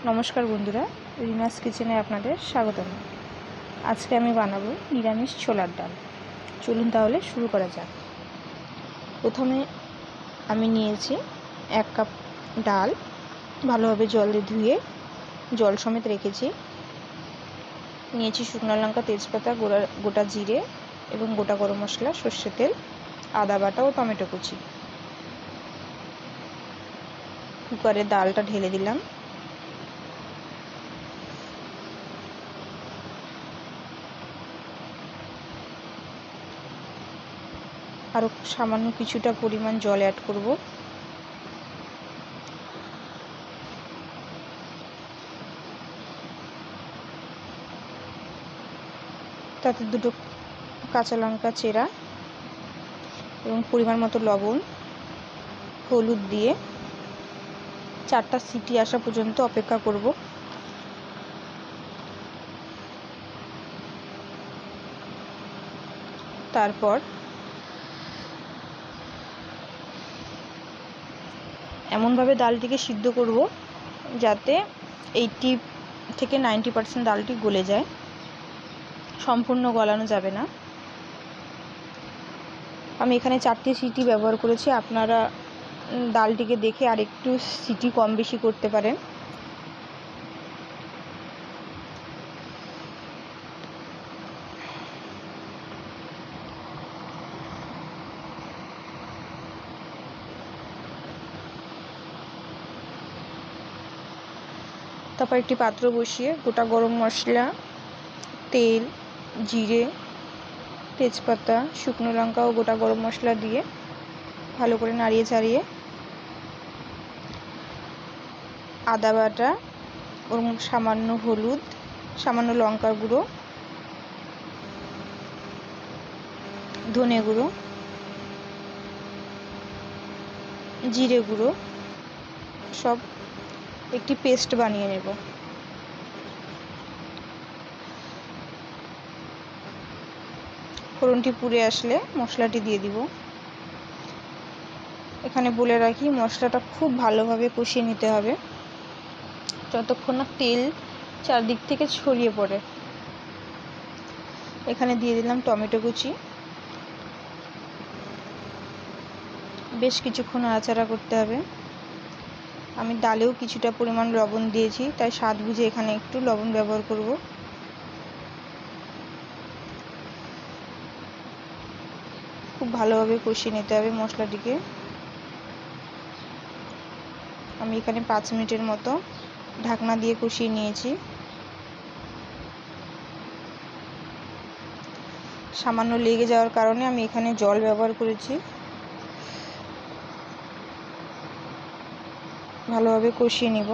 নমস্কার বন্ধুরা, রিনাস কিচেনে আপনাদের স্বাগতম। আজকে আমি বানাবো নিরামিষ ছোলার ডাল। চলুন তাহলে শুরু করা যাক। প্রথমে আমি নিয়েছি 1 কাপ ডাল, ভালোভাবে জল দিয়ে ধুয়ে জল সমেত রেখেছি। নিয়েছি শুকনো লঙ্কা, তেজপাতা, গোটা জিরে এবং গোটা গরম মশলা, সর্ষের তেল, আদা বাটা ও টমেটো কুচি। কুকারে ডালটা ঢেলে দিলাম। আরও সামান্য কিছুটা পরিমাণ জল অ্যাড করব। তাতে 2 কাঁচা লঙ্কা চেরা এবং পরিমাণ মতো লবণ, হলুদ দিয়ে 4টা সিটি আসা পর্যন্ত অপেক্ষা করব। তারপর এমনভাবে ডালটিকে সিদ্ধ করব যাতে 80 থেকে 90% ডালটি গলে যায়, সম্পূর্ণ গলানো যাবে না। আমি এখানে 4টে সিটি ব্যবহার করেছি। আপনারা ডালটিকে দেখে আর একটু সিটি কম বেশি করতে পারেন। তারপর একটি পাত্র বসিয়ে গোটা গরম মশলা, তেল, জিরে, তেজপাতা, শুকনো লঙ্কা ও গোটা গরম মশলা দিয়ে ভালো করে নাড়িয়ে চাড়িয়ে আদা বাটা এবং সামান্য হলুদ, সামান্য লঙ্কার গুঁড়ো, ধনে গুঁড়ো, জিরে গুঁড়ো সব একটি পেস্ট বানিয়ে নেব। ফোড়নটি পুড়ে আসলে মশলাটি দিয়ে দিব। এখানে বলে রাখি, মশলাটা খুব ভালোভাবে কষিয়ে নিতে হবে যতক্ষণ না তেল চারদিক থেকে ছড়িয়ে পড়ে। এখানে দিয়ে দিলাম টমেটো কুচি। বেশ কিছুক্ষণ নাড়াচাড়া করতে হবে। আমি ডালেও কিছুটা পরিমাণ লবণ দিয়েছি, তাই স্বাদ বুঝে এখানে একটু লবণ ব্যবহার করব। খুব ভালোভাবে কষিয়ে নিতে হবে মশলাটিকে। আমি এখানে 5 মিনিটের মতো ঢাকনা দিয়ে কষিয়ে নিয়েছি। সামান্য লেগে যাওয়ার কারণে আমি এখানে জল ব্যবহার করেছি। ভালোভাবে কষিয়ে নিব।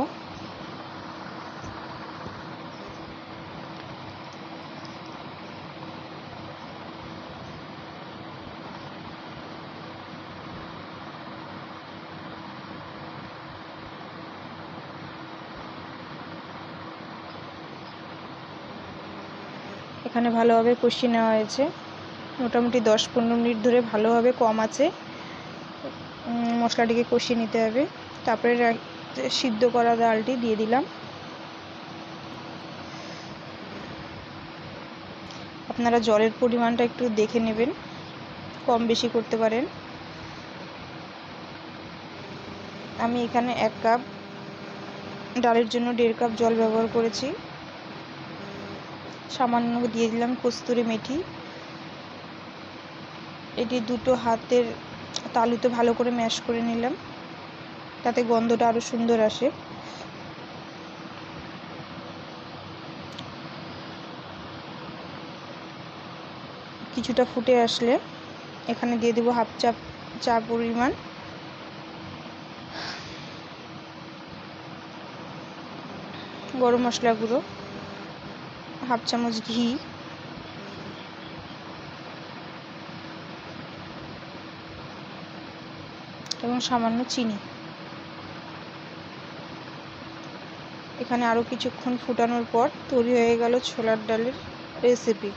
এখানে ভালোভাবে কষিয়ে নেওয়া হয়েছে। মোটামুটি 10-15 মিনিট ধরে ভালোভাবে কম আঁচে মশলাটিকে কষিয়ে নিতে হবে। তারপরে সিদ্ধ করা ডালটি দিয়ে দিলাম। আপনারা জলের পরিমাণটা একটু দেখে নেবেন, কম বেশি করতে পারেন। আমি এখানে 1 কাপ ডালের জন্য 1.5 কাপ জল ব্যবহার করেছি। সামান্য দিয়ে দিলাম কস্তুরি মেথি। এটি 2 হাতের তালুতে ভালো করে ম্যাশ করে নিলাম, তাতে গন্ধটা আরও সুন্দর আসে। কিছুটা ফুটে আসলে এখানে দিয়ে দেবো 1/2 চা পরিমাণ গরম মশলা গুঁড়ো, 1/2 চামচ ঘি এবং সামান্য চিনি। এখানে আরও কিছুক্ষণ ফুটানোর পর তৈরি হয়ে গেল ছোলার ডালের রেসিপি।